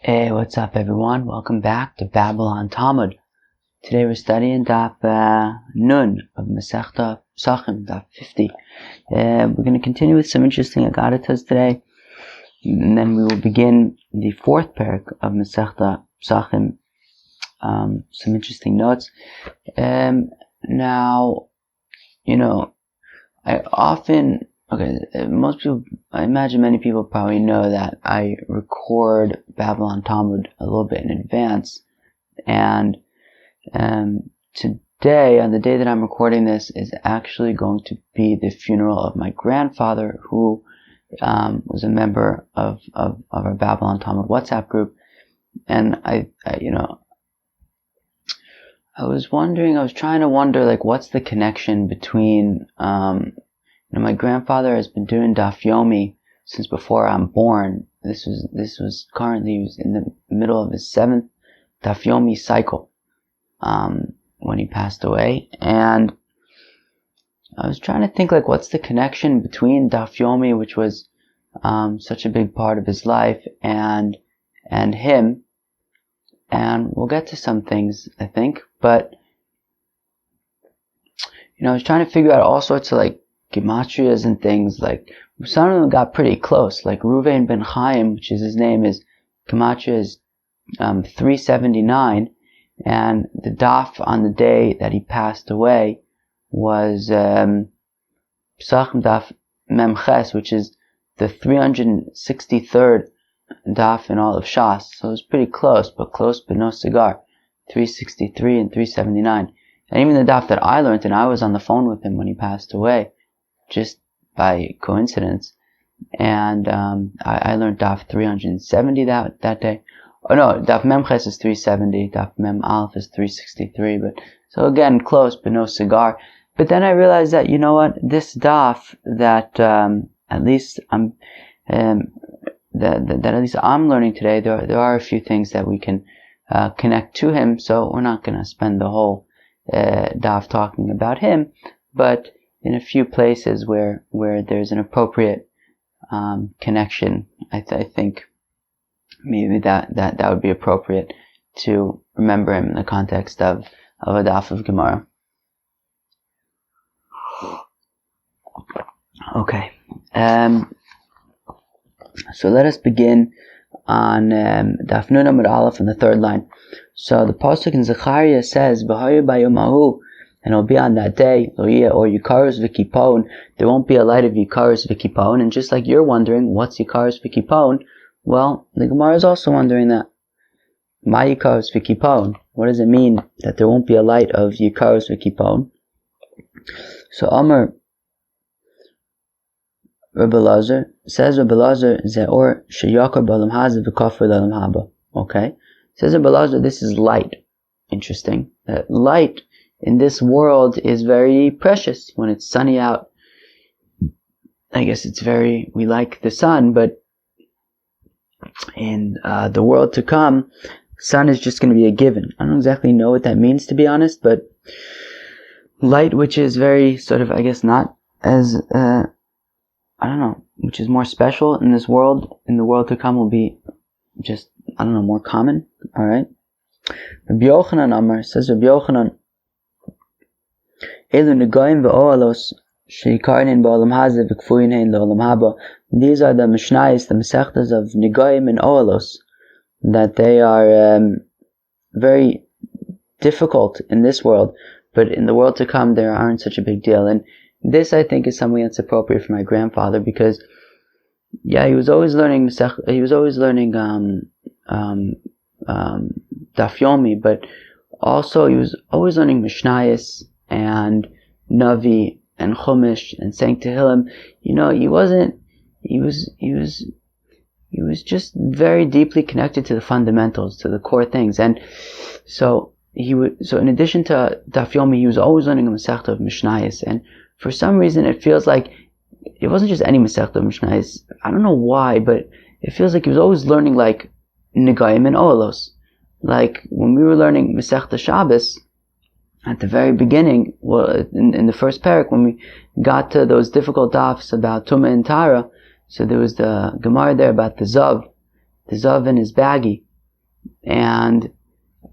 Hey, what's up everyone? Welcome back to Babylon Talmud. Today we're studying Daf Nun of Masechta Pesachim, Daf 50. We're going to continue with some interesting agadatas today, and then we will begin the fourth perek of Masechta Pesachim. Some interesting notes. Now, most people, I imagine many people probably know that I record Babylon Talmud a little bit in advance, and today, on the day that I'm recording this, is actually going to be the funeral of my grandfather, who was a member of our Babylon Talmud WhatsApp group. And I was trying to wonder, what's the connection between my grandfather has been doing Daf Yomi since before I'm born. He was in the middle of his 7th Daf Yomi cycle when he passed away, and I was trying to think what's the connection between Daf Yomi, which was such a big part of his life, and him. And we'll get to some things, I think, but I was trying to figure out all sorts of gematrias and things. Some of them got pretty close, like Ruvain ben Chaim, which is his name, is gematria is 379, and the daf on the day that he passed away was Pesachim daf Memches, which is the 363rd daf in all of Shas. So it was pretty close, but no cigar. 363 and 379. And even the daf that I learned, and I was on the phone with him when he passed away, just by coincidence, and I learned daf 370 that day. Oh no, daf Memches is 370, daf Mem Aleph is 363, but so again, close, but no cigar. But then I realized that, this daf that at least I'm learning today, there are a few things that we can connect to him, so we're not going to spend the whole daf talking about him, but in a few places where there's an appropriate connection, I think maybe that would be appropriate to remember him in the context of a daf of Gemara. Okay, so let us begin on Daf Nun Amud Aleph on the third line. So the pasuk in Zechariah says, "B'hayu bayom and it'll be on that day, or Yikarus v'Kipon, there won't be a light of Yikarus v'Kipon." And just like you're wondering, what's Yikarus v'Kipon? Well, the Gemara is also wondering that. Ma Yikarus v'Kipon? What does it mean that there won't be a light of Yikarus v'Kipon? So Amar Rabbi Lazar says, Ze'or sheyakar b'olam hazeh v'kafar l'olam haba. Okay? Says Rabbi Lazar, this is light. Interesting. That light in this world is very precious. When it's sunny out, I guess we like the sun, but in the world to come, sun is just going to be a given. I don't exactly know what that means, to be honest, but light, which is very sort of, I guess, not as, which is more special in this world, in the world to come, will be just, more common. Alright? Rabbi Yochanan Amar, says Rabbi Yochanan, these are the Mishnayos, the Masechtas of Negoim and Oalos, that they are very difficult in this world, but in the world to come they aren't such a big deal. And this, I think, is something that's appropriate for my grandfather, because he was always learning Daf Yomi, but also he was always learning Mishnayos and Navi and Chumash and saying Tehillim. He was just very deeply connected to the fundamentals, to the core things. And so in addition to Daf Yomi, he was always learning a Masechta of Mishnayos. And for some reason, it feels like it wasn't just any Masechta of Mishnayos. I don't know why, but it feels like he was always learning Negayim and Oalos. When we were learning Masechta Shabbos, at the very beginning, in the first perek, when we got to those difficult dafs about Tumah and Tara, so there was the Gemara there about the Zav and his baggie, and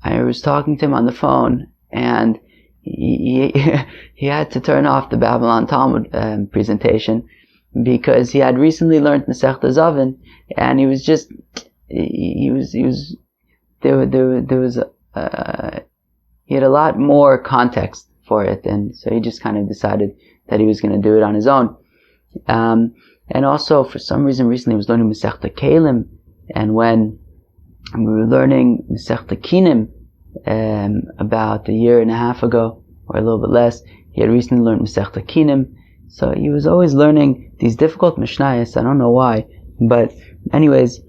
I was talking to him on the phone, and he had to turn off the Babylon Talmud presentation because he had recently learned Masechta Zavin, and he was he had a lot more context for it, and so he just kind of decided that he was going to do it on his own. And also, for some reason, recently I was learning Masechta Kelim, and when we were learning Masechta Kinim about a year and a half ago, or a little bit less, he had recently learned Masechta Kinim, so he was always learning these difficult Mishnayos. I don't know why, but anyways,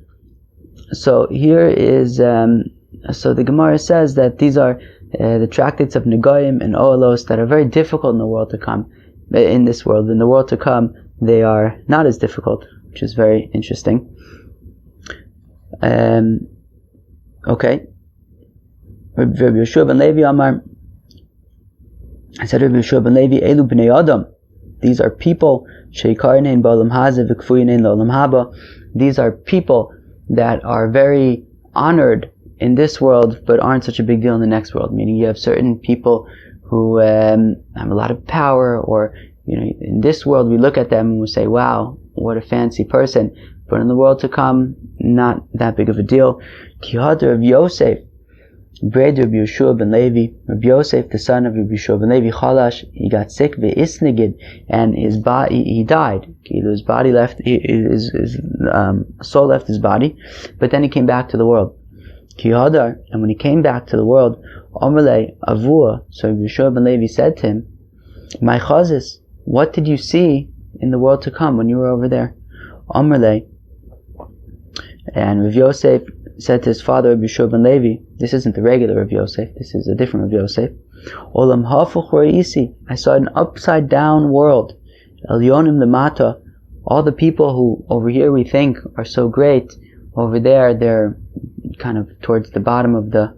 so here is, so the Gemara says that these are the tractates of Negoim and Oelos that are very difficult in the world to come. In this world, in the world to come, they are not as difficult, which is very interesting. Okay. Rabbi Yeshua ben Levi Amar, I said, Rabbi Yeshua ben Levi, Elu b'nei Adam. These are people, sheikarein ba'olam hazeh v'kfuyin la'olam haba. These are people that are very honored in this world, but aren't such a big deal in the next world. Meaning, you have certain people who have a lot of power, or in this world we look at them and we say, "Wow, what a fancy person!" But in the world to come, not that big of a deal. Kihad Rabbi Yosef, Breder Rabbi Yeshua ben Levi, Rabbi Yosef, the son of Rabbi Yeshua ben Levi, Chalash, he got sick, ve'isnigid, and his body, he died. His body left, his soul left his body, but then he came back to the world. Kihadar, and when he came back to the world, Omerle Avua, so Rabbi Yeshua ben Levi said to him, "My chazis, what did you see in the world to come when you were over there?" Omerle, and Rabbi Yosef said to his father, Rabbi Yeshua ben Levi, this isn't the regular Rabbi Yosef, this is a different Rabbi Yosef. Olam hafuch reisi, I saw an upside down world. Elyonim lemata, all the people who over here we think are so great, over there they're kind of towards the bottom of the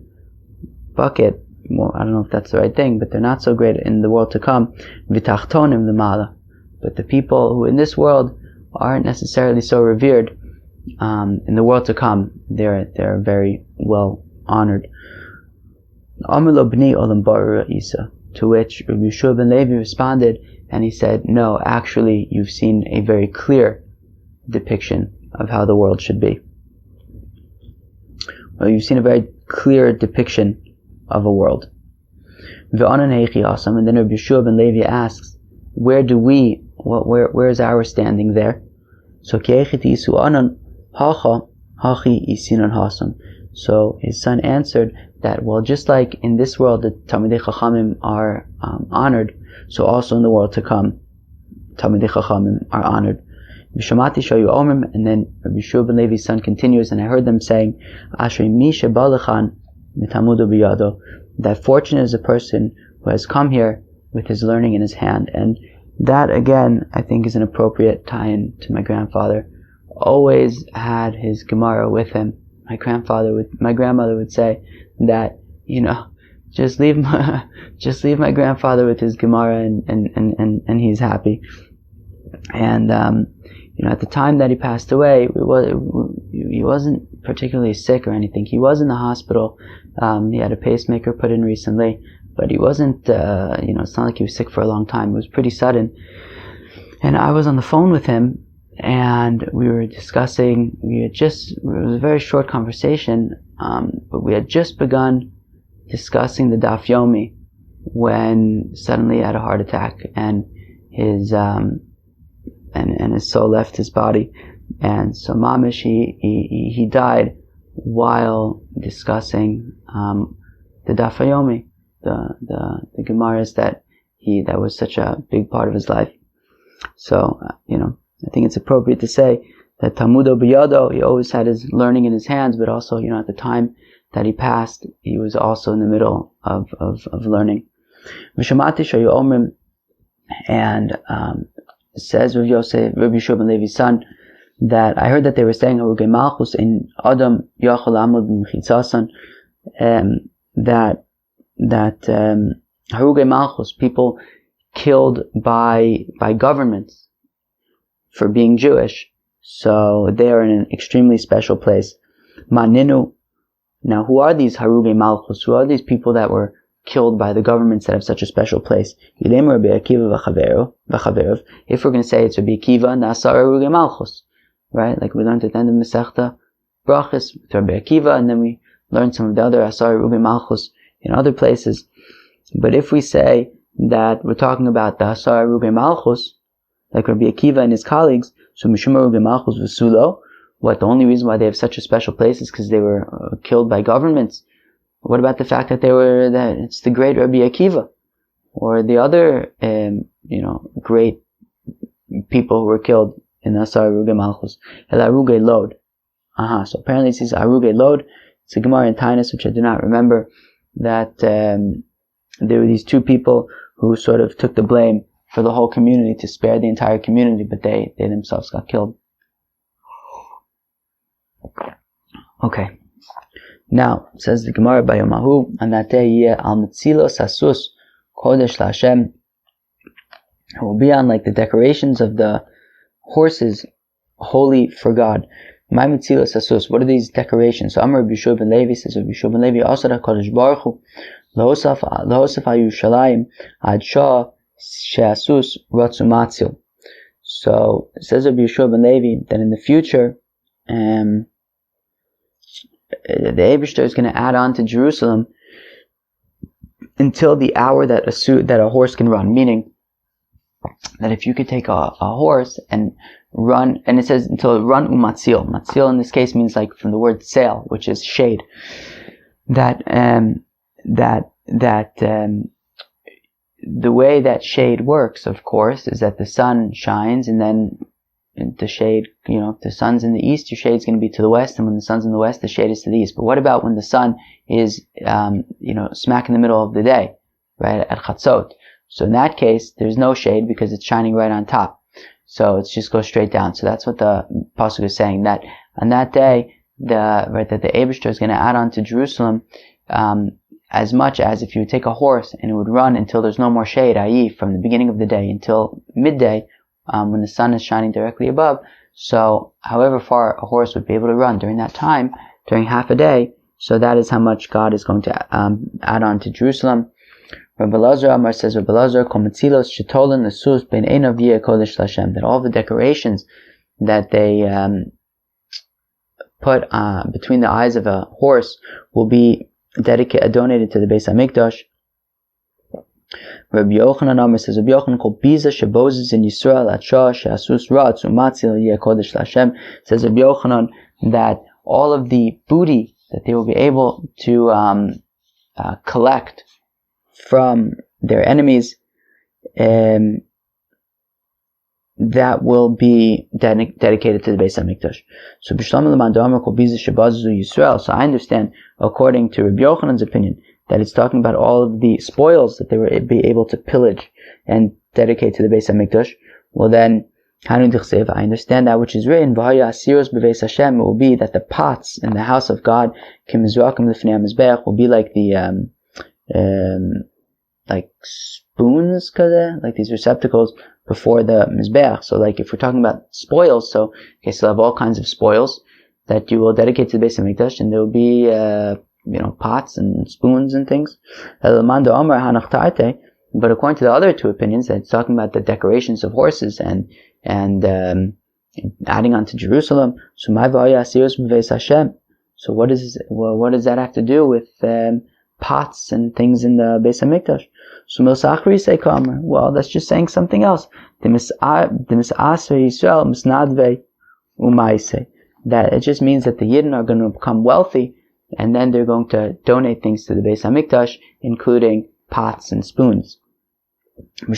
bucket. Well, I don't know if that's the right thing, but they're not so great in the world to come. V'tachtonim lemala, but the people who in this world aren't necessarily so revered, in the world to come, they're very well honored. Amrlo b'ni olam bara isa, to which Rabbi Yeshua ben Levi responded, and he said, "No, actually, you've seen a very clear depiction of how the world should be. Well, you've seen a very clear depiction of a world." And then Rabbi Yeshua ben Levi asks, where is our standing there? So So his son answered that, well, just like in this world the Talmidei Chachamim are honored, so also in the world to come, Talmidei Chachamim are honored. And then Rabbi Yeshua ben Levi's son continues, and I heard them saying, that fortunate is a person who has come here with his learning in his hand. And that, again, I think is an appropriate tie-in to my grandfather. Always had his Gemara with him. My grandmother would say that, just leave my grandfather with his Gemara and he's happy. And, at the time that he passed away, he wasn't particularly sick or anything. He was in the hospital. He had a pacemaker put in recently, but he wasn't, it's not like he was sick for a long time. It was pretty sudden. And I was on the phone with him, and we were discussing, it was a very short conversation, but we had just begun discussing the Daf Yomi when suddenly he had a heart attack, and his soul left his body. And so Mamish, he died while discussing the Daf Yomi, the Gemaras that was such a big part of his life. So, I think it's appropriate to say that Talmudo b'yado, he always had his learning in his hands, but also, at the time that he passed, he was also in the middle of learning. V'shamati shayu omrim, and says Rabbi Yeshua ben Levi's son, that I heard that they were saying Harugei Malchus in Adam Yachol Amud B'Mechitzasan, that Harugei Malchus, people killed by governments for being Jewish, so they are in an extremely special place. Maninu Now, who are these Haruge Malchus? Who are these people that were killed by the governments that have such a special place? If we're going to say it's Rabbi Akiva, Nasar Haruge Malchus, right? Like we learned at the end of Masechta Brachos with Rabbi Akiva, and then we learned some of the other Asar Haruge Malchus in other places. But if we say that we're talking about the Asar Haruge Malchus, like Rabbi Akiva and his colleagues, so Mishum Haruge Malchus V'sulo, what, the only reason why they have such a special place is because they were killed by governments? What about the fact that that it's the great Rabbi Akiva, or the other, great people who were killed in Asar Haruge Malchus? El Haruge Lod. So apparently it says Haruge Lod. It's a Gemara in Tainus, which I do not remember, that there were these two people who sort of took the blame for the whole community to spare the entire community, but they themselves got killed. Okay. Now, says the Gemara by Yomahu, on that day, al metzilos asus kodesh laHashem, it will be on like the decorations of the horses, holy for God. My metzilos asus, what are these decorations? So Amar Rabbi Yeshua ben Levi says, Rabbi Yeshua ben Levi also that Kodesh Baruch Hu lahosaf Yerushalayim ad shah she'asus ratzu matzil. So it says Rabbi Yeshua ben Levi that in the future, the Eibishter is going to add on to Jerusalem until the hour that a horse can run. Meaning that if you could take a horse and run, and it says until run umatzil. Matzil in this case means like from the word sail, which is shade. The way that shade works, of course, is that the sun shines and then the shade, if the sun's in the east, your shade's going to be to the west, and when the sun's in the west, the shade is to the east. But what about when the sun is, smack in the middle of the day, right, at Chatzot? So in that case, there's no shade because it's shining right on top. So it just goes straight down. So that's what the pasuk is saying, that on that day, that the Eibishter is going to add on to Jerusalem, as much as if you would take a horse and it would run until there's no more shade, i.e. from the beginning of the day until midday, when the sun is shining directly above. So however far a horse would be able to run during that time, during half a day, so that is how much God is going to add on to Jerusalem. Rabbi Elazar Amar says, Rabbi Elazar kol metzilos shetolen lesus bein einav yeh kodesh laHashem, that all the decorations that they put between the eyes of a horse will be donated to the Beis HaMikdash. Rabbi Yochanan Amar says, Rabbi Yochanan kol biza shebozes in Yisrael at shah she'asus ratz umatzil yeh kodesh laHashem, says Rabbi Yochanan that all of the booty that they will be able to collect from their enemies, that will be dedicated to the Beis HaMikdash. So B'Shlam L'man D'Amar Kol Biza Shebazu Yisrael. So I understand, according to Rabbi Yochanan's opinion, that it's talking about all of the spoils that they were be able to pillage and dedicate to the Beis HaMikdash. Well then, Hanu D'Chsev, I understand that which is written, V'haya Asiros B'Beis Hashem, it will be that the pots in the house of God, Kim Mizrakim L'fnei HaMizbeach, will be like the like spoons, like these receptacles before the Mizbeach. So like if we're talking about spoils, so okay, so have all kinds of spoils that you will dedicate to the Beis HaMikdash, and there will be pots and spoons and things. But according to the other two opinions, that it's talking about the decorations of horses and adding on to Jerusalem. So what does that have to do with pots and things in the Beis HaMikdash? So Milsachri say, well, that's just saying something else. That it just means that the Yidden are going to become wealthy, and then they're going to donate things to the Beis HaMikdash, including pots and spoons. I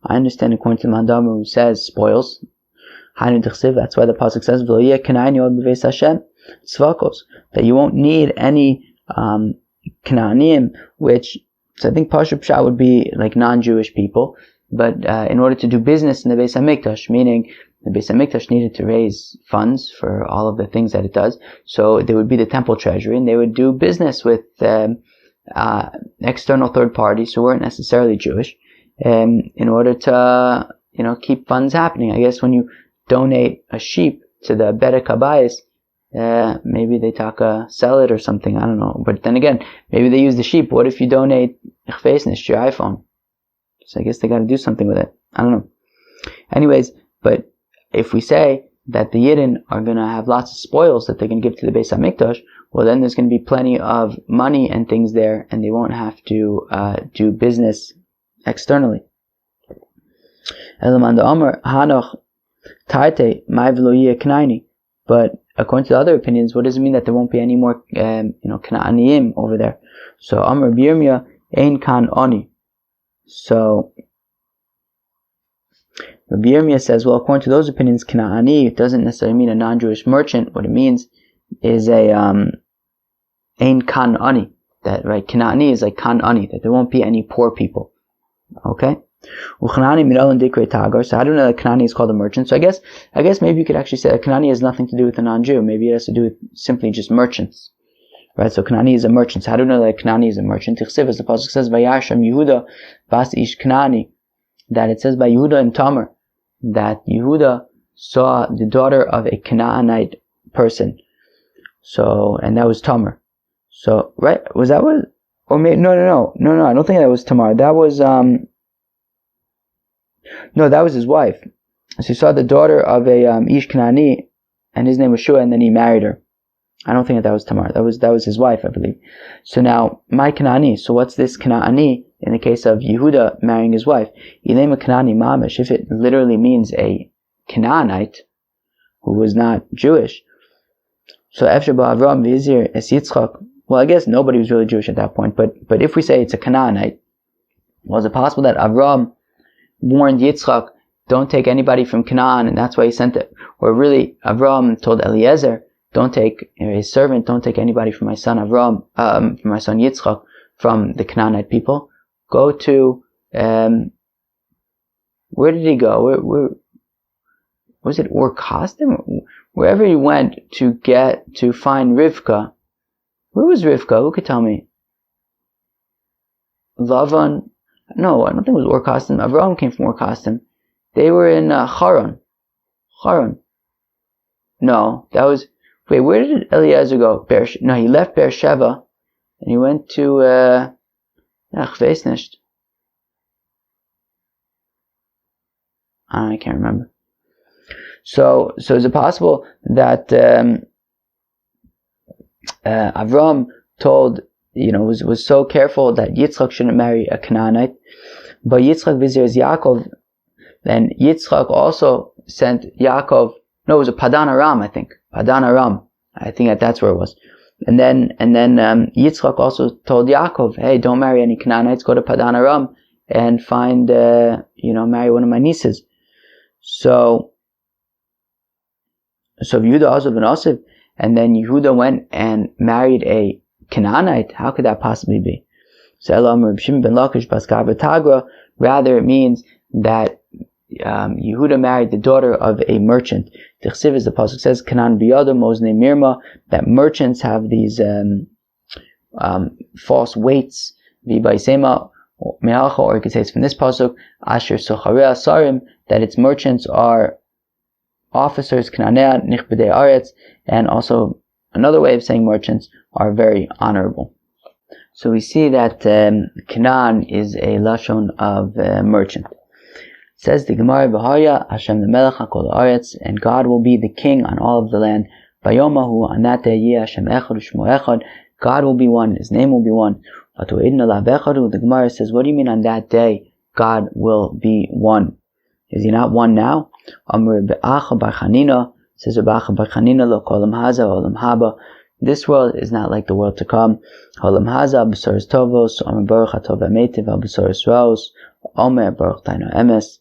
understand according to the Mandamar who says spoils. That's why the pasuk says that you won't need any Canaanim, which, so I think Pashup Shah would be like non-Jewish people, but in order to do business in the Beis HaMikdash, meaning the Beis HaMikdash needed to raise funds for all of the things that it does, so there would be the temple treasury, and they would do business with external third parties who weren't necessarily Jewish, in order to keep funds happening. I guess when you donate a sheep to the perek habayis, maybe they sell it or something, I don't know. But then again, maybe they use the sheep. What if you donate Chveisnish to your iPhone? So I guess they got to do something with it. I don't know. Anyways, but if we say that the Yidden are going to have lots of spoils that they're going to give to the Beis HaMikdash, well then there's going to be plenty of money and things there, and they won't have to do business externally. But according to the other opinions, what does it mean that there won't be any more Kanaaniyim over there? So Amr Birmia Ein Kan Oni. So Rabbi Yirmiyah says, well, according to those opinions, Kanaani doesn't necessarily mean a non-Jewish merchant. What it means is a Ein Kan Ani. That, right, Kanaani is like Kan Ani, that there won't be any poor people. Okay? So I don't know that Kanaani is called a merchant. So I guess maybe you could actually say that Kanaani has nothing to do with a non-Jew. Maybe it has to do with simply just merchants. Right, so Kanaani is a merchant. So how do you know that Kanaani is a merchant? As the Pasuk says, Vayasham Yehuda Bas Ish Kanaani, that it says by Yehuda and Tamar, that Yehuda saw the daughter of a Canaanite person. So, and that was Tamar. So, right, was that what, or maybe, no, I don't think that was Tamar. That was, no, that was his wife. So he saw the daughter of a Ish Kanaani, and his name was Shua, and then he married her. I don't think that was Tamar. That was his wife, I believe. So now, my Kanaani. So what's this Kanaani in the case of Yehuda marrying his wife? Ilema Kanaani Mamish. If it literally means a Canaanite who was not Jewish. So Efshar Ba'Avram Vizir Es Yitzchak. Well, I guess nobody was really Jewish at that point. But if we say it's a Canaanite, was it possible that Avram warned Yitzchak, don't take anybody from Canaan, and that's why he sent it? Or really, Avram told Eliezer, don't take his servant, don't take anybody from my son Avram, from my son Yitzchak, from the Canaanite people. Go to, where did he go? Where was it? Or Kasdim? Wherever he went to find Rivka. Where was Rivka? Who could tell me? Lavan? No, I don't think it was Ur Kasdim. Avram came from Ur Kasdim. They were in Haran. No, that was. Wait, where did Eliezer go? No, he left Beersheba and he went to Chveisnish. I can't remember. So is it possible that Avram told, was so careful that Yitzchak shouldn't marry a Canaanite, but Yitzchak visits Yaakov, then Yitzchak also sent Yaakov. No, it was a Padan Aram, I think. Padan Aram. I think that's where it was. And then Yitzchak also told Yaakov, hey, don't marry any Canaanites, go to Padan Aram and find, marry one of my nieces. So Yehuda Azav and Osif, and then Yehuda went and married a Canaanite. How could that possibly be? So Elam Reb Shimon ben Lakish bas Gavra Tagra. Rather, it means that Yehuda married the daughter of a merchant. Tichsiv, as the pasuk says, Kanan biyada mozne mirma, that merchants have these false weights. V'baisema me'alcha, or you could say it's from this pasuk, Asher socharia sarim, that its merchants are officers, Kananea nichbedei aretz, and also another way of saying merchants are very honorable. So we see that Canaan is a lashon of merchant. It says the Gemara, V'haya Hashem lemelech hakol haaretz, and God will be the king on all of the land. Vayomahu, on that day, Yeh Hashem echad u'shmo echad, God will be one, His name will be one. V'tu'edin alav echadu, the Gemara says, what do you mean on that day God will be one? Is He not one now? Amr Be'acha bar Chanina, says Be'acha bar Chanina, lo kolam haza olam haba. This world is not like the world to come. Olam haza b'soros tovos, Amr baruch hatov ha'metiv b'soros raos, Omer baruch taino emes.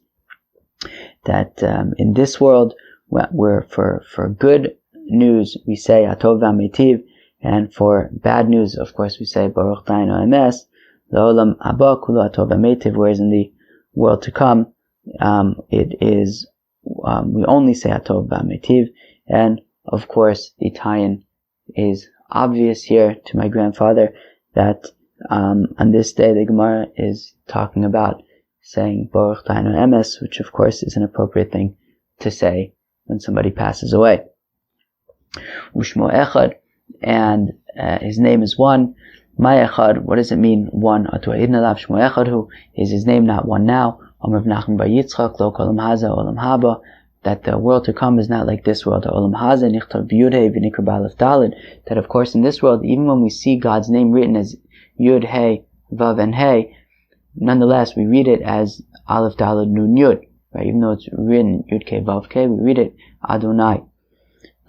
That in this world, we're for good news we say Hatov v'Ametiv, and for bad news, of course, we say Baruch Taino Emes. L'olam haba kulo Hatov v'Ametiv. Whereas in the world to come, it is we only say Hatov v'Ametiv, and of course the tie-in is obvious here to my grandfather that on this day the Gemara is talking about saying Baruch Taino Emes, which of course is an appropriate thing to say when somebody passes away. Ushmo echad, and his name is one. Ma echad, what does it mean? One. Atu ha'idin alav shmo echad hu, is his name not one now? Amar Nachman bar Yitzchak, lo kolam haza olam haba, that the world to come is not like this world. Olam haza nichtav b'yud v'nikra b'alef daled, that of course in this world, even when we see God's name written as Yud, Hey, Vav, and Hey, nonetheless we read it as Aleph, Daled, Nun, Yud, right? Even though it's written Yud, K, Vav, K, we read it Adonai.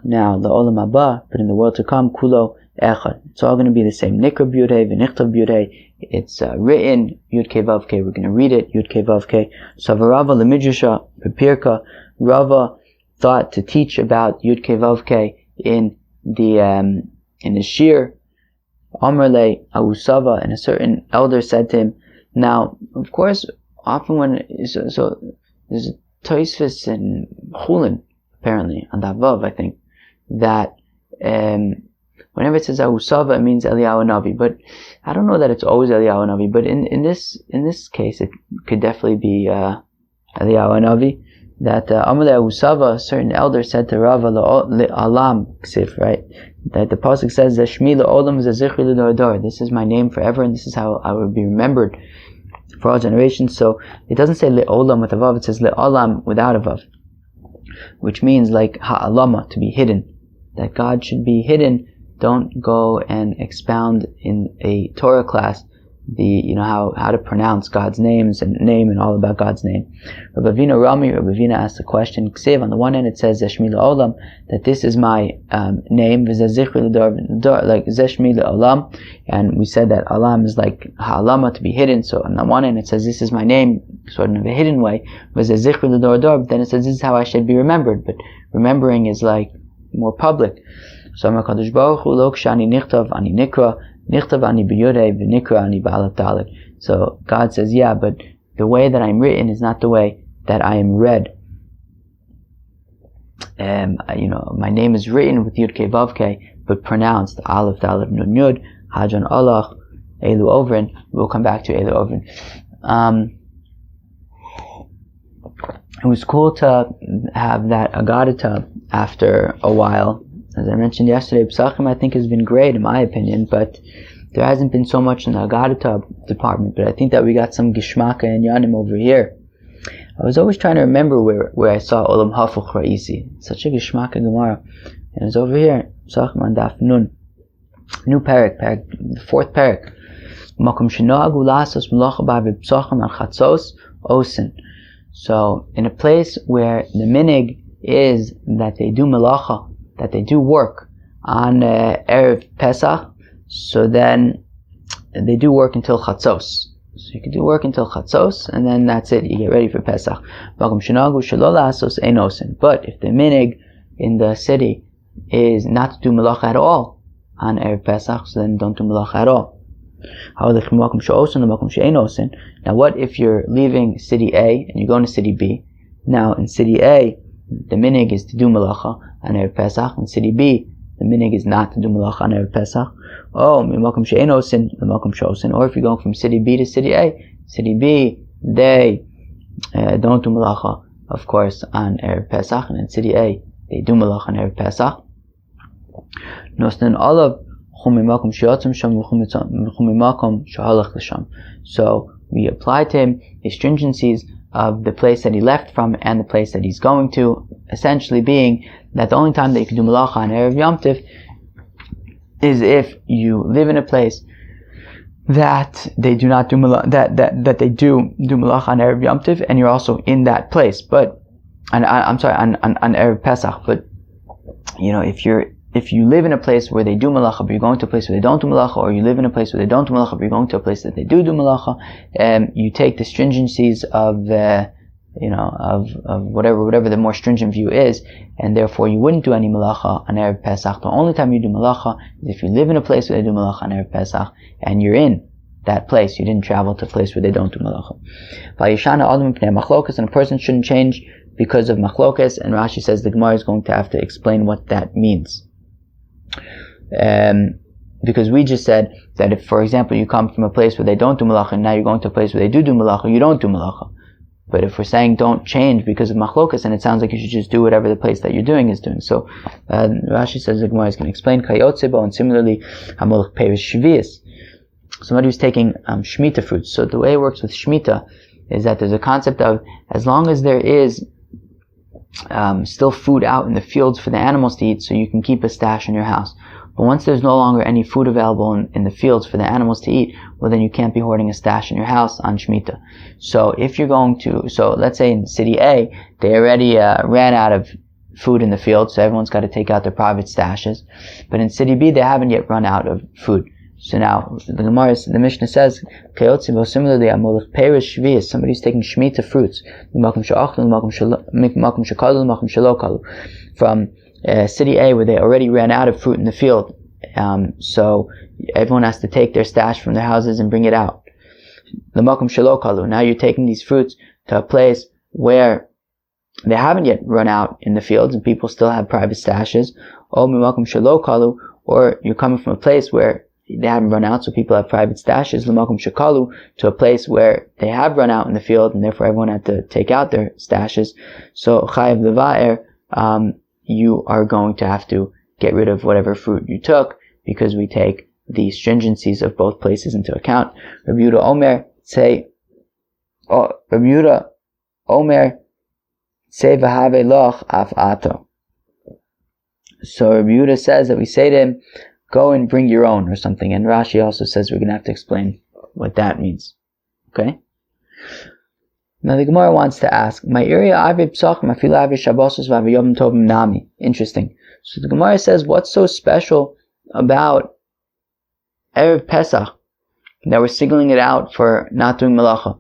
Now, the Olam Haba, but in the world to come, Kulo, Echad. It's all going to be the same. Nikra b'yud hey, v'nichtav b'yud hey. It's written Yud, K, Vav, K. We're going to read it Yud, K, Vav, K. So Rava l'midrasha b'pirka, Rava thought to teach about Yud, K, Vav, K in the shir. Amrle Awusava, and a certain elder said to him. Now, of course, often when so there's a Tosfos and Chulin apparently on that Vav, I think, that whenever it says Awusava, it means Eliyahu Navi. But I don't know that it's always Eliyahu Navi. But in this case, it could definitely be Eliyahu Navi. That Amrle Awusava, a certain elder said to Rava Alam Ksif, right? That the pasuk says that Shmi le'olam zechri l'dor. This is my name forever, and this is how I will be remembered for all generations. So it doesn't say le'olam with a vav; it says le'olam without a vav, which means like ha'alama, to be hidden. That God should be hidden. Don't go and expound in a Torah class how to pronounce God's names and name and all about God's name. Rabbi Avina asked the question, Ksiv, on the one hand it says Zeshmi Olam, that this is my name, like Zeshmi Olam, and we said that Alam is like Ha'alama, to be hidden. So on the one hand it says this is my name, sort of in a hidden way, but then it says this is how I should be remembered. But remembering is like more public. So HaKadosh Baruch Hu lo kshani nichtav ani nikra nichtav ani b'yudei v'nikra ani b'alef daled. So God says, yeah, but the way that I'm written is not the way that I am read. My name is written with Yud K Vav K, but pronounced Aleph Daled Nun Yud Hajan Alach Elu Ovrin. We'll come back to Elu Ovrin. It was cool to have that agadata after a while. As I mentioned yesterday, Pesachim I think has been great in my opinion, but there hasn't been so much in the agadata department. But I think that we got some gishmaka and yanim over here. I was always trying to remember where I saw Olam Hafuch Ra'isi. Such a gishmaka Gemara. And it was over here, Pesachim on Daf Nun. New perek, the fourth perek. Makom shenoagu lasos melacha b'avid Pesachim al chatzos osin. So, in a place where the minig is that they do melacha, that they do work on Erev Pesach, so then they do work until Chatzos. So you can do work until Chatzos, and then that's it, you get ready for Pesach. But if the minig in the city is not to do melacha at all on Erev Pesach, so then don't do melacha at all. Now what if you're leaving city A and you're going to city B? Now in city A, the minig is to do melacha on Erev Pesach. In city B, the minig is not to do melacha on Erev Pesach. Or if you're going from city B to city A, city B, they don't do melacha, of course, on Erev Pesach, and in city A, they do melacha on Erev Pesach. So we apply to him the stringencies of the place that he left from and the place that he's going to, essentially being that the only time that you can do melacha on Erev Yom Tov is if you live in a place that they do not do melacha, that they do melacha on Erev Yom Tov, and you're also in that place. But on Erev Pesach. But if you live in a place where they do malacha, but you're going to a place where they don't do malacha, or you live in a place where they don't do malacha, but you're going to a place that they do malacha, you take the stringencies of whatever the more stringent view is, and therefore you wouldn't do any malacha on Erev Pesach. The only time you do malacha is if you live in a place where they do malacha on Erev Pesach, and you're in that place. You didn't travel to a place where they don't do malacha. And a person shouldn't change because of machlokas, and Rashi says the Gemara is going to have to explain what that means. Because we just said that if, for example, you come from a place where they don't do malacha, and now you're going to a place where they do malacha, you don't do malacha. But if we're saying don't change because of machlokas, then it sounds like you should just do whatever the place that you're doing is doing. So Rashi says the Gemara is going to explain kayotzebo, and similarly hamolch perish shvius. Somebody who's taking Shemitah fruits. So the way it works with Shemitah is that there's a concept of, as long as there is still food out in the fields for the animals to eat, so you can keep a stash in your house. But once there's no longer any food available in the fields for the animals to eat, well then you can't be hoarding a stash in your house on Shemitah. So if you're going to, so let's say in city A, they already ran out of food in the field, so everyone's got to take out their private stashes. But in city B, they haven't yet run out of food. So now, the Mishnah says, similarly, somebody who's taking Shemitah fruits, from city A where they already ran out of fruit in the field, so everyone has to take their stash from their houses and bring it out. Now you're taking these fruits to a place where they haven't yet run out in the fields and people still have private stashes, or you're coming from a place where they haven't run out, so people have private stashes, to a place where they have run out in the field, and therefore everyone had to take out their stashes. So chayav leva'er, you are going to have to get rid of whatever fruit you took, because we take the stringencies of both places into account. Rabbi Yehuda Omer say v'have loch af ato. So Rabbi Yehuda says that we say to him, go and bring your own, or something. And Rashi also says we're going to have to explain what that means. Okay? Now the Gemara wants to ask, interesting. So the Gemara says, what's so special about Erev Pesach that we're signaling it out for not doing Melacha?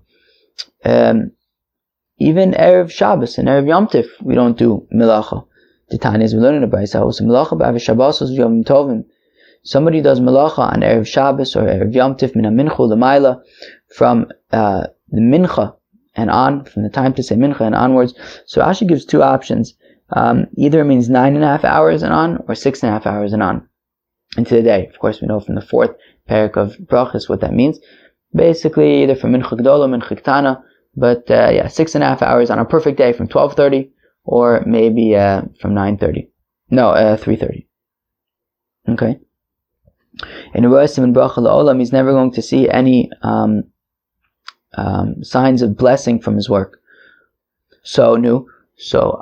Even Erev Shabbos and Erev Yom Tif, we don't do Melacha. The Tanya is we learn in the Brayso, Melacha b'Erev Shabbos Yom Tovim. Somebody does Melacha on Erev Shabbos or Erev Yom Tif min ha-mincha l'mayla, from the Mincha and on, from the time to say Mincha and onwards. So Rashi gives two options. Either it means 9.5 hours and on, or 6.5 hours and on into the day. Of course, we know from the fourth perek of Brachos what that means. Basically, either from Mincha Gdola, Mincha Ktana, but 6.5 hours on a perfect day from 12:30, or maybe from 9:30. No, 3:30. Okay. In a Rosim and Bracha La'olam, he's never going to see any signs of blessing from his work. So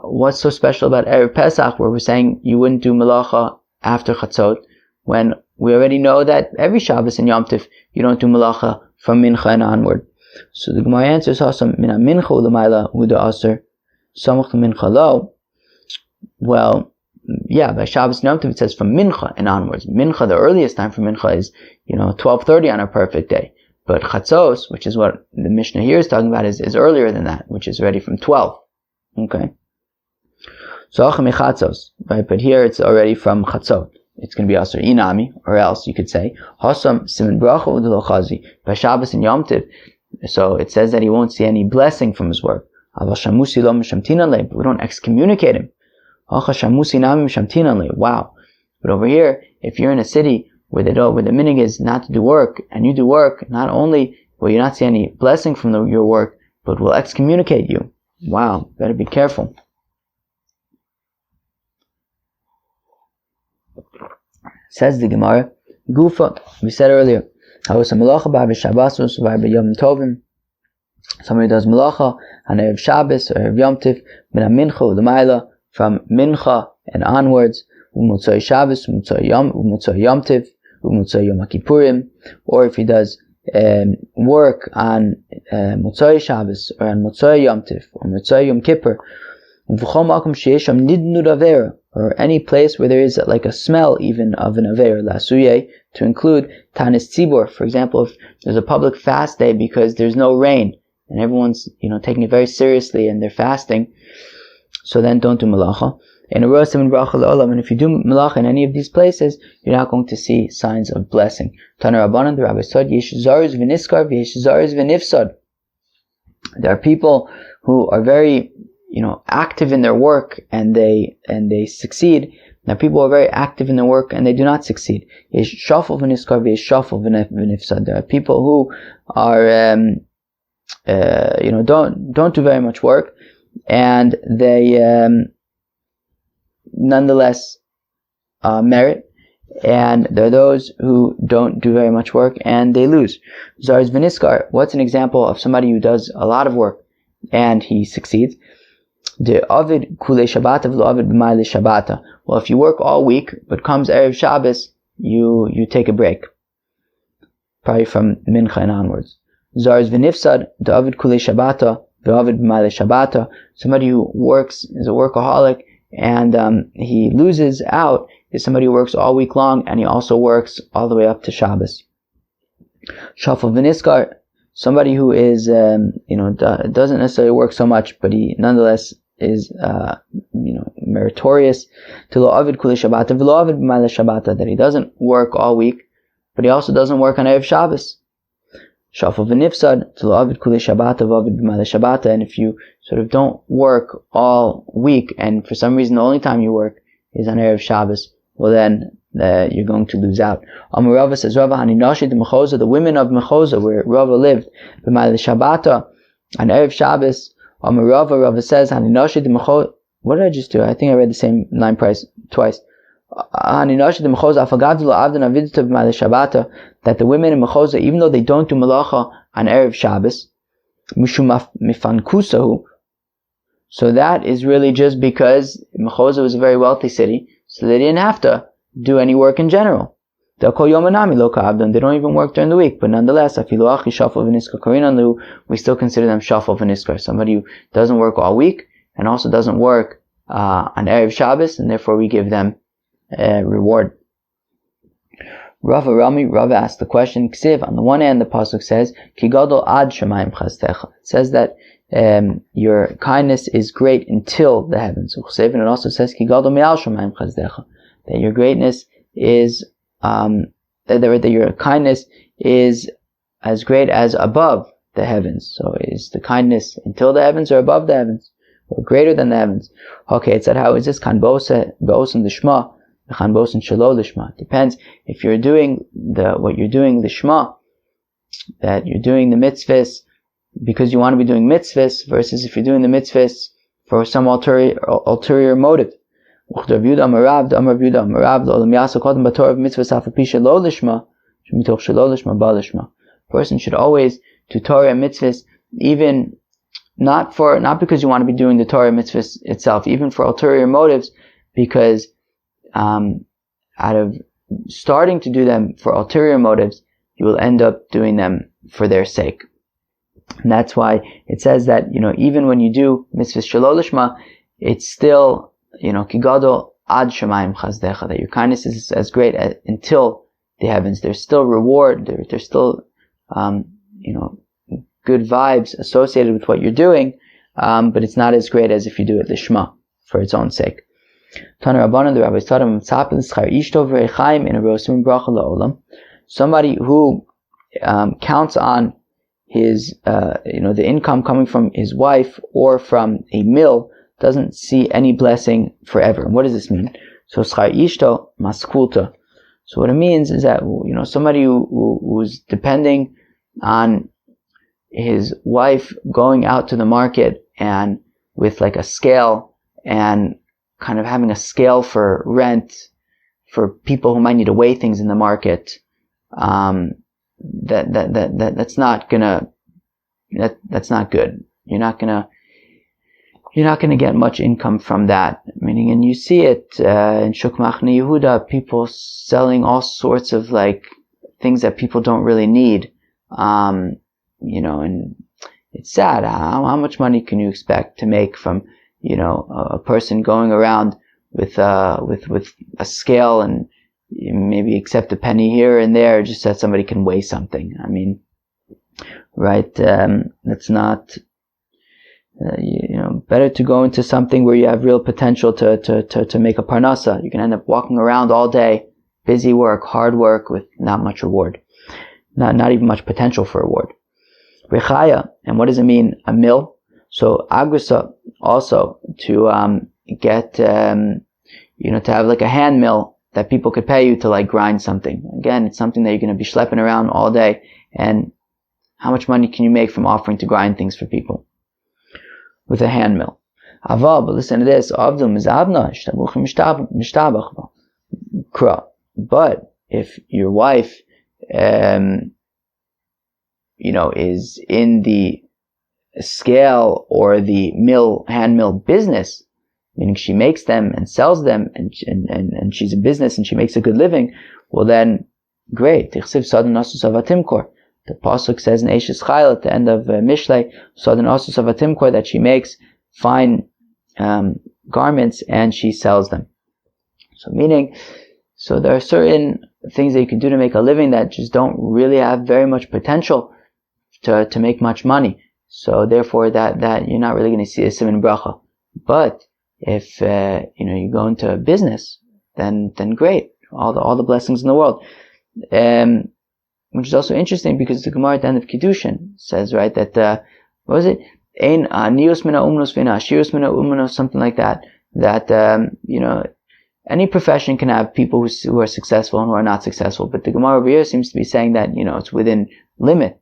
what's so special about Erev Pesach, where we're saying you wouldn't do Melacha after Chatzot, when we already know that every Shabbos and Yom Tif you don't do Melacha from Mincha and onward? So the Gemara answers, Hasam mina Mincha u'l'mayla huda aser, samach Mincha lo. Well, yeah, by Shabbos and Yom Tov it says from Mincha and onwards. Mincha, the earliest time for Mincha is 12:30 on a perfect day. But Chatzos, which is what the Mishnah here is talking about, is earlier than that, which is already from 12. Okay. So Chatzos, right? But here it's already from Chatzot. It's going to be Aser Inami, or else you could say Hasam Siman Bracha U'Delo Chazi by Shabbos and Yom Tov. So it says that he won't see any blessing from his work. But we don't excommunicate him. Wow. But over here, if you're in a city where the minig is not to do work, and you do work, not only will you not see any blessing from your work, but will excommunicate you. Wow, better be careful. Says the Gemara, Gufa, we said earlier, somebody does Melacha on Erev Shabbos or Erev Yom Tif, min ha-mincha u'l'mayla, from Mincha and onwards, u'motzoi Shabbos, u'motzoi Yom Tiv, u'motzoi Yom HaKippurim, or if he does work on Motzoi Shabbos, or on Motzoi Yom Tiv, or Motzoi Yom Kippur, or any place where there is like a smell even of an Aveir, Lasuye, to include Tanis Tzibor. For example, if there's a public fast day because there's no rain, and everyone's taking it very seriously and they're fasting, so then don't do Melacha. In a Rosim and Bracha La'olam, and if you do Melacha in any of these places, you're not going to see signs of blessing. Tana Rabbanan, the Rabbi said, Yesh Zaruz v'niskar v'yesh Zaruz v'nifsad. There are people who are very, active in their work and they succeed. There are people who are very active in their work and they do not succeed. Yesh Shafal v'niskar v'yesh Shafal v'nifsad. There are people who are don't do very much work, and they nonetheless merit. And there are those who don't do very much work and they lose. Zarz v'niskar. What's an example of somebody who does a lot of work and he succeeds? The avid kulei Shabbata v'lo avid b'mailei Shabbata. Well, if you work all week, but comes Erev Shabbos, you take a break, probably from Mincha and onwards. Zarz v'nifsad. The avid kulei Shabbata v'lo avid b'mailei Shabbata. Somebody who works is a workaholic and he loses out. Is somebody who works all week long and he also works all the way up to Shabbos. Shafal v'niskar, somebody who is doesn't necessarily work so much, but he nonetheless is meritorious. To lo avid kulei Shabbata v'lo avid b'mailei Shabbata, that he doesn't work all week, but he also doesn't work on Erev Shabbos. Shafal v'nifsad, to lo avid kulei Shabbata v'avid b'mailei Shabbata, and if you sort of don't work all week and for some reason the only time you work is on Erev Shabbos, well then you're going to lose out. Amar Rava says, Rava Haninashi the Mechoza, the women of Mechoza where Rava lived, b'mailei Shabbata on Erev Shabbos. Amar Rava says, Haninashi the Mechoza. What did I just do? I think I read the same line twice. Haninashi the Mechoza afagav lo avdan avidta b'mailei Shabbata, that the women in Mechoza, even though they don't do malacha on Erev Shabbos, mishum mifankusahu. So that is really just because Mechoza was a very wealthy city, so they didn't have to do any work in general. They don't even work during the week, but nonetheless, we still consider them shafal v'niskar, somebody who doesn't work all week and also doesn't work on Erev Shabbos, and therefore we give them a reward. Rava asked the question, Ksiv, on the one hand the pasuk says, Ki gadol ad shamayim chastecha. It says that your kindness is great until the heavens. And it also says, Ki gadol me'al shamayim chastecha, that your greatness is, that your kindness is as great as above the heavens. So is the kindness until the heavens or above the heavens? Or greater than the heavens? Okay, it said, how is this? Kan bo'osim l'shma, kan bo'osim shelo l'shma. Depends if you're doing what you're doing, the shma, that you're doing the mitzvahs because you want to be doing mitzvahs, versus if you're doing the mitzvahs for some ulterior motive. Person should always do Torah and mitzvahs, even not because you want to be doing the Torah and mitzvahs itself, even for ulterior motives, because out of starting to do them for ulterior motives, you will end up doing them for their sake. And that's why it says that, even when you do mitzvahs shelo lishma, it's still, kigadol ad shamayim chazdecha, that your kindness is as great until the heavens. There's still reward, there's still, good vibes associated with what you're doing, but it's not as great as if you do it lishma, for its own sake. Tana Rabbanan, the rabbis taught him, somebody who counts on his, the income coming from his wife or from a mill, doesn't see any blessing forever. And what does this mean? So schar ishto maskulta. So what it means is that, somebody who's depending on his wife going out to the market and with like a scale and kind of having a scale for rent for people who might need to weigh things in the market, that's not good. You're not gonna get much income from that. Meaning, and you see it in Shuk Machne Yehuda, people selling all sorts of like things that people don't really need. And it's sad. How much money can you expect to make from, a person going around with a scale and maybe accept a penny here and there just so that somebody can weigh something? I mean, right? That's not. Better to go into something where you have real potential to make a parnasa. You can end up walking around all day, busy work, hard work with not much reward, not even much potential for reward. Rechaya, and what does it mean? A mill. So agrisa, also to get to have like a hand mill that people could pay you to like grind something. Again, it's something that you're going to be schlepping around all day, and How much money can you make from offering to grind things for people with a hand mill? Aval, but listen to this. But if your wife, is in the scale or the hand mill business, meaning she makes them and sells them, and she's a business and she makes a good living, well then, great. The pasuk says in Eishes Chayil at the end of Mishlei, that she makes fine garments and she sells them. So there are certain things that you can do to make a living that just don't really have very much potential to make much money. So therefore that you're not really going to see a siman bracha. But if you go into a business, then great, all the blessings in the world. Which is also interesting because the Gemara at the end of Kiddushin says, right, that what was it? Ein anius mina umnos v'ein ashirus mina umnos, something like that. That any profession can have people who are successful and who are not successful, but the Gemara over here seems to be saying that it's within limit.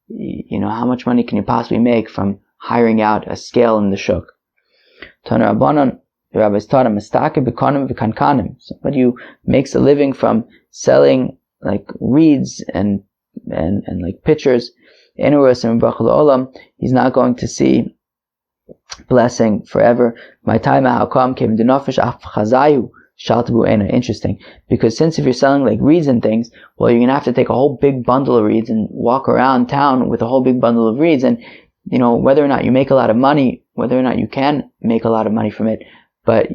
How much money can you possibly make from hiring out a scale in the shuk? Taner Rabbanan, the rabbis taught him, somebody who makes a living from selling like reeds and like pictures, he's not going to see blessing forever. My time came to interesting, because since if you're selling like reeds and things, well, you're gonna have to take a whole big bundle of reeds and walk around town with a whole big bundle of reeds, and whether or not you make a lot of money, whether or not you can make a lot of money from it, but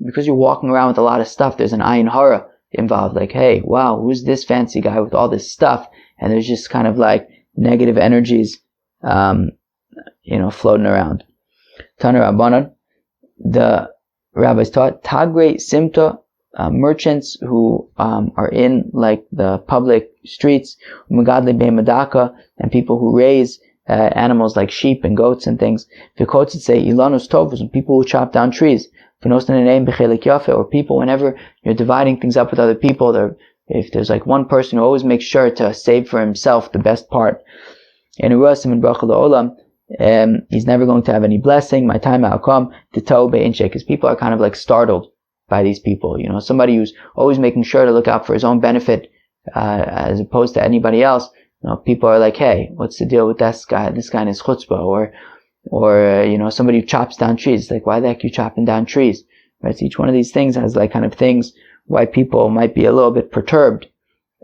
because you're walking around with a lot of stuff, there's an ayin hara involved, like, hey, wow, who's this fancy guy with all this stuff? And there's just kind of like negative energies floating around. Taner Rabbanan, the rabbis taught, Tagre Simta, merchants who are in like the public streets, Umagadle Bemadaka, and people who raise animals like sheep and goats and things. Vikotsit say Ilanus Tovus, and people who chop down trees. Or people, whenever you're dividing things up with other people, if there's like one person who always makes sure to save for himself the best part, and he's never going to have any blessing. My time will come to Tobe and Shek, because people are kind of like startled by these people. Somebody who's always making sure to look out for his own benefit, as opposed to anybody else. People are like, hey, what's the deal with this guy? This guy is chutzpah, or somebody who chops down trees. Like, why the heck are you chopping down trees? Right? So each one of these things has like kind of things why people might be a little bit perturbed,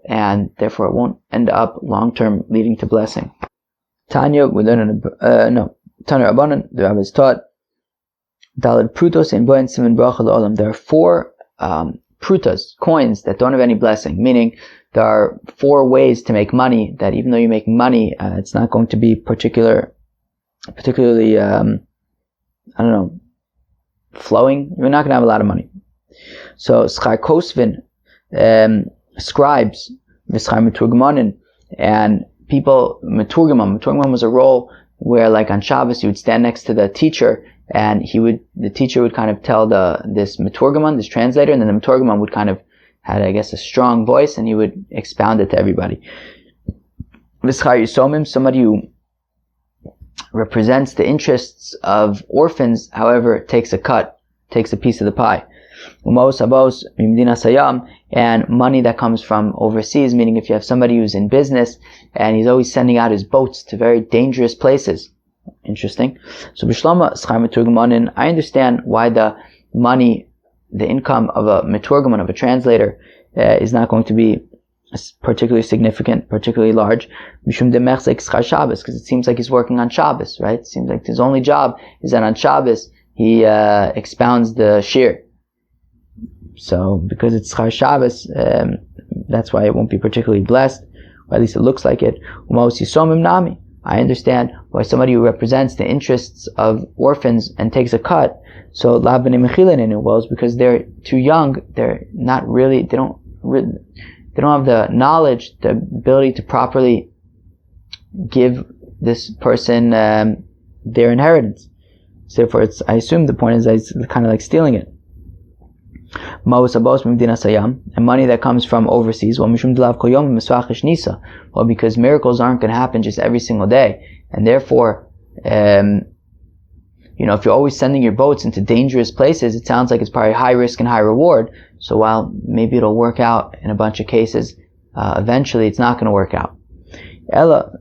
and therefore it won't end up long term leading to blessing. Tanya, we learn Tanya Rabbanan, the rabbis taught, Daled prutos in boen siman bracha la'olam. There are 4 prutas, coins that don't have any blessing, meaning there are 4 ways to make money that even though you're making money, it's not going to be particularly flowing. You're not going to have a lot of money. So schar kosvin, scribes, v'schar meturgmanin, and people, meturgman was a role where, like on Shabbos, you would stand next to the teacher, and the teacher would kind of tell this meturgman, this translator, and then the meturgman would kind of had, I guess, a strong voice, and he would expound it to everybody. V'schar yisomim, somebody who represents the interests of orphans, however, takes a piece of the pie. Umos habos mimdina sayam, and money that comes from overseas, meaning if you have somebody who's in business and he's always sending out his boats to very dangerous places. Interesting. So bishlama schar meturgmanin, I understand why the money, the income of a meturgman, of a translator, is not going to be particularly significant, particularly large, mishum demechzek schar Shabbos, because it seems like he's working on Shabbos, right? It seems like his only job is that on Shabbos he expounds the shir. So because it's schar Shabbos, that's why it won't be particularly blessed, or at least it looks like it. Umos yisomim nami, I understand why somebody who represents the interests of orphans and takes a cut. So la b'nei mechilin in it, well, it's because they're too young. They're not really. They don't have the knowledge, the ability to properly give this person their inheritance. So therefore, I assume the point is that it's kind of like stealing it. and money that comes from overseas. Well, because miracles aren't going to happen just every single day, and therefore, if you're always sending your boats into dangerous places, it sounds like it's probably high risk and high reward. So while maybe it'll work out in a bunch of cases, eventually it's not going to work out. But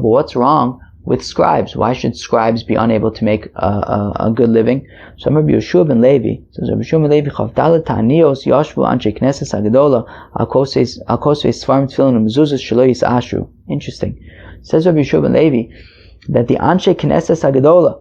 what's wrong with scribes? Why should scribes be unable to make a good living? So Rabbi Yeshua ben Levi says, Rabbi Yeshua ben Levi chavdalet ta'anios yashvu anshe knesses hagadola al kosvei svarim tefillin u'mezuzos shelo yisashru. Interesting. Says Rabbi Yeshua ben Levi that the anshe knesses hagadola,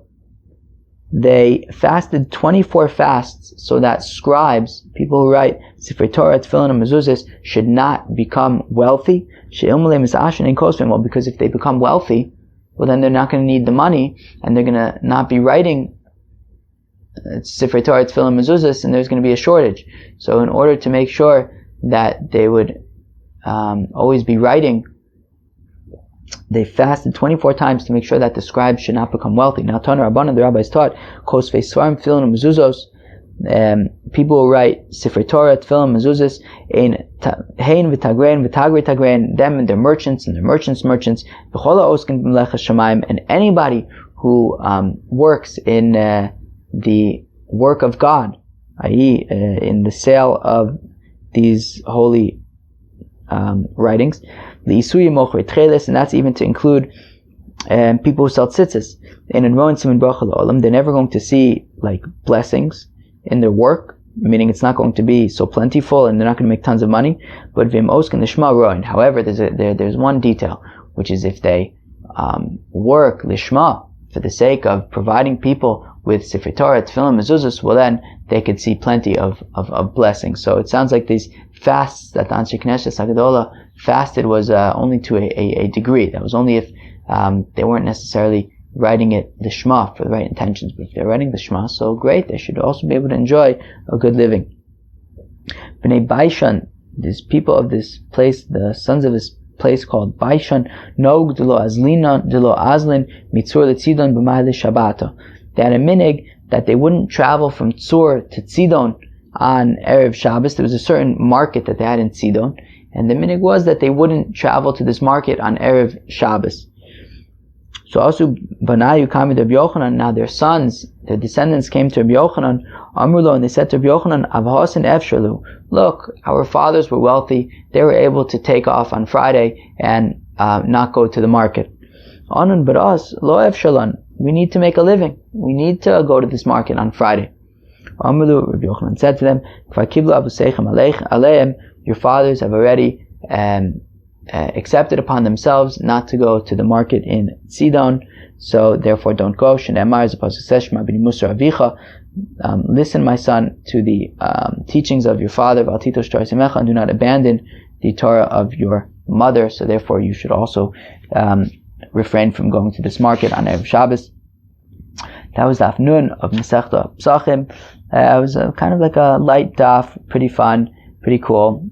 they fasted 24 fasts so that scribes, people who write Sifrei Torah, Tefillin, and Mezuzos, should not become wealthy. Well, because if they become wealthy, well then they're not going to need the money, and they're going to not be writing Sifrei Torah, Tefillin, and Mezuzos, and there's going to be a shortage. So in order to make sure that they would always be writing, they fasted 24 times to make sure that the scribes should not become wealthy. Now, Tana Rabbanan, the rabbis taught, Kosvei Svarim, Tefillin, and Mezuzos, people who write Sifrei Torah, Tefillin, Mezuzos, Hein v'tagrein, v'tagre tagrein, them and their merchants, and their merchants' V'chola osken b'meleches shamayim, and anybody who works in the work of God, i.e., in the sale of these holy writings, the Isuyi Mochri Treles, and that's even to include people who sell tzitzis. And in Rowan Siman Bracha L'Olam, they're never going to see like blessings in their work, meaning it's not going to be so plentiful, and they're not going to make tons of money. But Vim Oskan Lishma Rowan. However, there's one detail, which is if they work Lishma for the sake of providing people with Sifrei Torah, Tefillin, Mezuzos, well then they could see plenty of blessings. So it sounds like these fasts that the Anshe Knesset Hagadola fasted was only to a degree. That was only if they weren't necessarily writing it the Shema for the right intentions. But if they're writing the Shema, so great, they should also be able to enjoy a good living. B'nai Baishan, these people of this place, the sons of this place called Baishan, Nog Delo Azlin Mitzur Letzidon B'Maile Shabbato. They had a minig that they wouldn't travel from Tzur to Tzidon on Erev Shabbos. There was a certain market that they had in Tzidon, and the minig was that they wouldn't travel to this market on Erev Shabbos. So also Banayu Kami to Rabbi Yochanan. Now their sons, their descendants came to Rabbi Yochanan, Amrulo, and they said to Rabbi Yochanan, Avhasin Efshalu, look, our fathers were wealthy, they were able to take off on Friday and not go to the market. Anun, but us, Lo Efshalan, we need to make a living. We need to go to this market on Friday. Amrulo, Rabbi Yochanan said to them, your fathers have already accepted upon themselves not to go to the market in Sidon, so therefore don't go. Listen, my son, to the teachings of your father, and do not abandon the Torah of your mother, so therefore you should also refrain from going to this market on Erev Shabbos. That was Daf Nun of Masechta Pesachim. It was kind of like a light daf, pretty fun, pretty cool.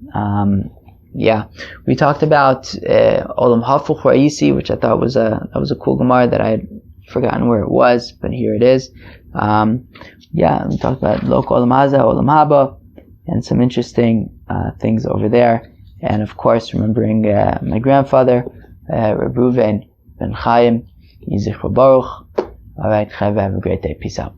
We talked about Olam Hafuch Ra'isi, which I thought was a cool Gemara that I had forgotten where it was, but here it is. We talked about Lok Olam Haza, Olam Haba, and some interesting things over there. And of course, remembering my grandfather, Reb Ruven Ben Chaim, Yizichro Baruch. All right, have a great day. Peace out.